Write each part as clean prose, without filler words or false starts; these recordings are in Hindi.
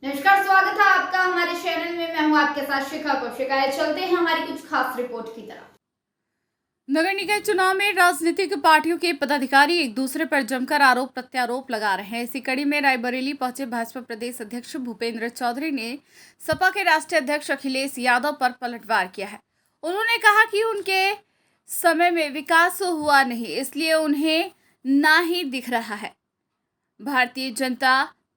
नमस्कार, स्वागत है आपका हमारे चैनल में। मैं हूं आपके साथ शिखा कौशिका। चलते हैं हमारी कुछ खास रिपोर्ट की तरफ। नगर निकाय चुनाव में राजनीतिक पार्टियों के पदाधिकारी एक दूसरे पर जमकर आरोप प्रत्यारोप लगा रहे हैं। इसी कड़ी में रायबरेली पहुंचे भाजपा प्रदेश अध्यक्ष भूपेंद्र चौधरी ने सपा के राष्ट्रीय अध्यक्ष अखिलेश यादव पर पलटवार किया है। उन्होंने कहा कि उनके समय में विकास हुआ नहीं, इसलिए उन्हें ना ही दिख रहा है। भारतीय जनता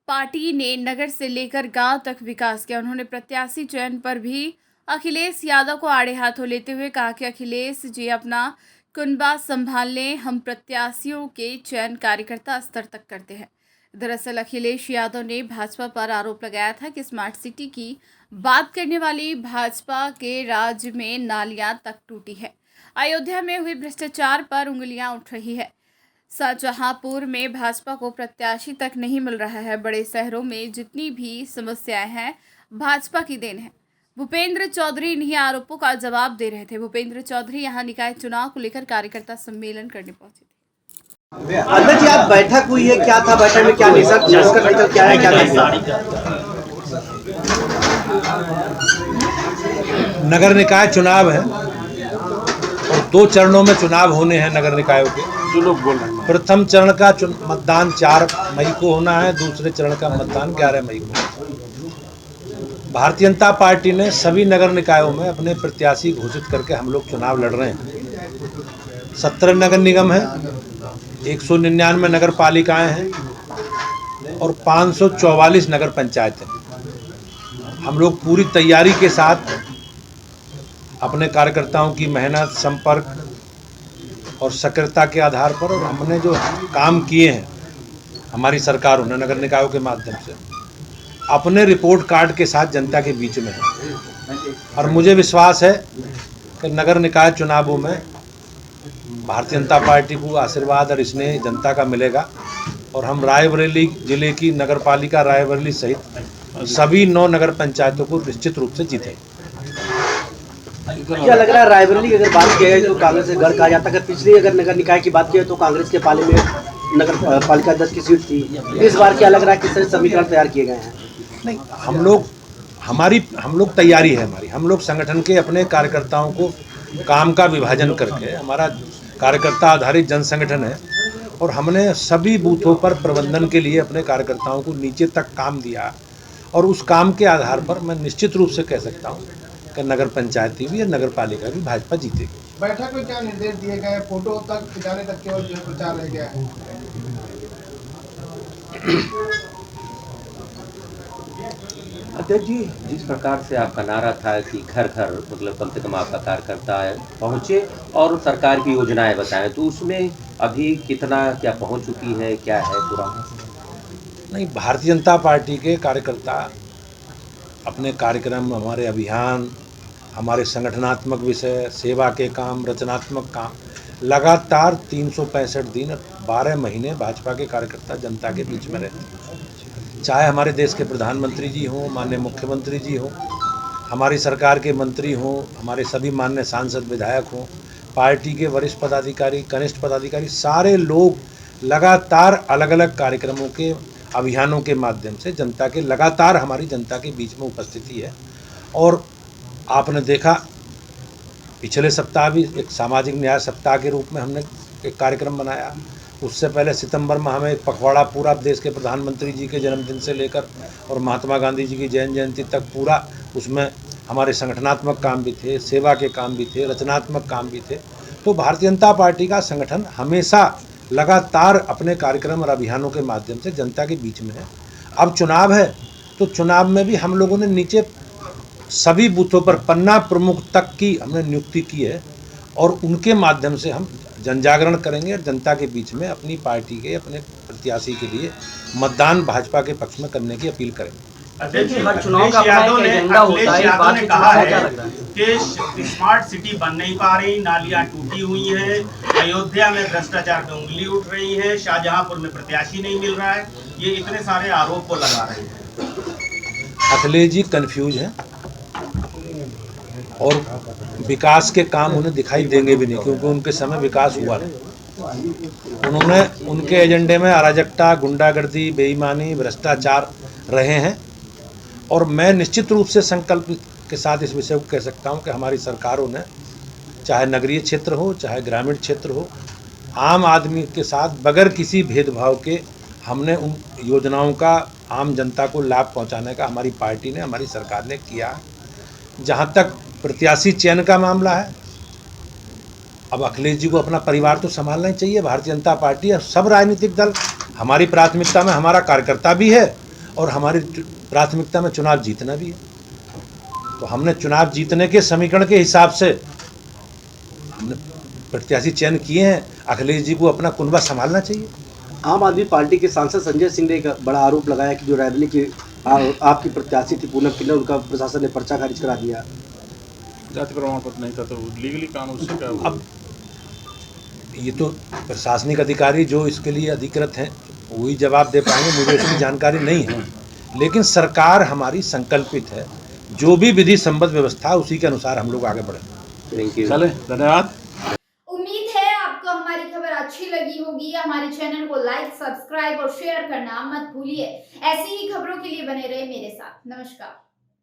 पार्टी ने नगर से लेकर गांव तक विकास किया। उन्होंने प्रत्याशी चयन पर भी अखिलेश यादव को आड़े हाथों लेते हुए कहा कि अखिलेश जी अपना कुनबा संभाल लें, हम प्रत्याशियों के चयन कार्यकर्ता स्तर तक करते हैं। दरअसल अखिलेश यादव ने भाजपा पर आरोप लगाया था कि स्मार्ट सिटी की बात करने वाली भाजपा के राज्य में नालियां तक टूटी है। अयोध्या में हुए भ्रष्टाचार पर उंगलियां उठ रही है। शाहजहांपुर में भाजपा को प्रत्याशी तक नहीं मिल रहा है। बड़े शहरों में जितनी भी समस्याएं हैं भाजपा की देन है। भूपेंद्र चौधरी इन्हीं आरोपों का जवाब दे रहे थे। भूपेंद्र चौधरी यहां निकाय चुनाव को लेकर कार्यकर्ता सम्मेलन करने पहुंचे थे। अध्यक्ष जी, आप बैठक हुई है, क्या था बैठक में, क्या निष्कर्ष निकल क्या है, क्या नहीं? नगर निकाय चुनाव है और 2 चरणों में चुनाव होने हैं नगर निकायों के। जो लोग बोल रहे हैं, प्रथम चरण का मतदान 4 मई को होना है, दूसरे चरण का मतदान 11 मई को। भारतीय जनता पार्टी ने सभी नगर निकायों में अपने प्रत्याशी घोषित करके हम लोग चुनाव लड़ रहे हैं। 17 नगर निगम है, 199 नगर पालिकाएं हैं और 544 नगर पंचायत हैं। हम लोग पूरी तैयारी के साथ अपने कार्यकर्ताओं की मेहनत, संपर्क और सक्रियता के आधार पर, और हमने जो काम किए हैं हमारी सरकारों ने नगर निकायों के माध्यम से, अपने रिपोर्ट कार्ड के साथ जनता के बीच में है। और मुझे विश्वास है कि नगर निकाय चुनावों में भारतीय जनता पार्टी को आशीर्वाद और स्नेह जनता का मिलेगा और हम रायबरेली जिले की नगर पालिका रायबरेली सहित सभी 9 नगर पंचायतों को निश्चित रूप से जीतेंगे। क्या लग रहा है, रायबरेली की अगर बात की जाए तो कांग्रेस से गढ़ कहा जाता है, पिछली अगर नगर निकाय की बात की जाए तो कांग्रेस के पाले में नगर पालिका 10 की सीट थी। इस बार क्या लग रहा है, किस तरह समीकरण तैयार किए गए हैं? नहीं, हम लोग तैयारी है हमारी। हम लोग संगठन के अपने कार्यकर्ताओं को काम का विभाजन करके, हमारा कार्यकर्ता आधारित जन संगठन है और हमने सभी बूथों पर प्रबंधन के लिए अपने कार्यकर्ताओं को नीचे तक काम दिया और उस काम के आधार पर मैं निश्चित रूप से कह सकता हूँ कि नगर पंचायती भी और नगर पालिका भी भाजपा जीतेगी। बैठक में क्या निर्देश दिए गए? फोटो तक जाने तक केवल जो प्रचार रह गया है। अध्यक्ष जी, जिस प्रकार से आपका नारा था कि घर घर मतलब कम से कम आपका कार्यकर्ता पहुँचे और सरकार की योजनाएं बताएं, तो उसमें अभी कितना क्या पहुँच चुकी है, क्या है पूरा? नहीं, भारतीय जनता पार्टी के कार्यकर्ता अपने कार्यक्रम, हमारे अभियान, हमारे संगठनात्मक विषय, सेवा के काम, रचनात्मक काम, लगातार 365 दिन 12 महीने भाजपा के कार्यकर्ता जनता के बीच में रहते हैं। चाहे हमारे देश के प्रधानमंत्री जी हों, माननीय मुख्यमंत्री जी हों, हमारी सरकार के मंत्री हों, हमारे सभी माननीय सांसद विधायक हों, पार्टी के वरिष्ठ पदाधिकारी, कनिष्ठ पदाधिकारी, सारे लोग लगातार अलग अलग कार्यक्रमों के, अभियानों के माध्यम से जनता के, लगातार हमारी जनता के बीच में उपस्थिति है। और आपने देखा पिछले सप्ताह भी एक सामाजिक न्याय सप्ताह के रूप में हमने एक कार्यक्रम बनाया। उससे पहले सितंबर में हमें एक पखवाड़ा पूरा देश के प्रधानमंत्री जी के जन्मदिन से लेकर और महात्मा गांधी जी की जयंती तक पूरा, उसमें हमारे संगठनात्मक काम भी थे, सेवा के काम भी थे, रचनात्मक काम भी थे। तो भारतीय जनता पार्टी का संगठन हमेशा लगातार अपने कार्यक्रम और अभियानों के माध्यम से जनता के बीच में है। अब चुनाव है तो चुनाव में भी हम लोगों ने नीचे सभी बूथों पर पन्ना प्रमुख तक की हमने नियुक्ति की है और उनके माध्यम से हम जनजागरण करेंगे और जनता के बीच में अपनी पार्टी के, अपने प्रत्याशी के लिए मतदान भाजपा के पक्ष में करने की अपील करेंगे। अध्यक्ष यादव ने कहा है कि स्मार्ट सिटी बन नहीं पा रही, नालियां टूटी हुई है, अयोध्या में भ्रष्टाचार पे उंगली उठ रही है, शाहजहांपुर में प्रत्याशी नहीं मिल रहा है। ये इतने सारे आरोप को लगा रहे हैं। अखिलेश जी कंफ्यूज हैं और विकास के काम उन्हें दिखाई देंगे भी नहीं, क्योंकि उनके समय विकास हुआ नहीं। उन्होंने, उनके एजेंडे में अराजकता, गुंडागर्दी, बेईमानी, भ्रष्टाचार रहे हैं और मैं निश्चित रूप से संकल्प के साथ इस विषय को कह सकता हूं कि हमारी सरकारों ने, चाहे नगरीय क्षेत्र हो चाहे ग्रामीण क्षेत्र हो, आम आदमी के साथ बगैर किसी भेदभाव के हमने उन योजनाओं का आम जनता को लाभ पहुंचाने का हमारी पार्टी ने, हमारी सरकार ने किया। जहां तक प्रत्याशी चयन का मामला है, अब अखिलेश जी को अपना परिवार तो संभालना ही चाहिए। भारतीय जनता पार्टी और सब राजनीतिक दल, हमारी प्राथमिकता में हमारा कार्यकर्ता भी है और हमारी प्राथमिकता में चुनाव जीतना भी है। तो हमने चुनाव जीतने के समीकरण के हिसाब से हमने प्रत्याशी चयन किए हैं। अखिलेश जी को अपना कुनबा संभालना चाहिए। आम आदमी पार्टी के सांसद संजय सिंह ने एक बड़ा आरोप लगाया कि जो रायबरेली की आपकी प्रत्याशी थी पूनम किन्नर, उनका प्रशासन ने पर्चा खारिज करा दिया। जाति प्रमाण पत्र नहीं था तो लीगली कानून से क्या? अब ये तो प्रशासनिक अधिकारी जो इसके लिए अधिकृत हैं वही जवाब दे पाएंगे, मुझे इसकी जानकारी नहीं है। लेकिन सरकार हमारी संकल्पित है, जो भी विधि संबद्ध व्यवस्था उसी के अनुसार हम लोग आगे बढ़ें। Thank you. चले, धन्यवाद। उम्मीद है आपको हमारी खबर अच्छी लगी होगी। हमारे चैनल को लाइक, सब्सक्राइब और शेयर करना मत भूलिए। ऐसी ही खबरों के लिए बने रहे मेरे साथ। नमस्कार।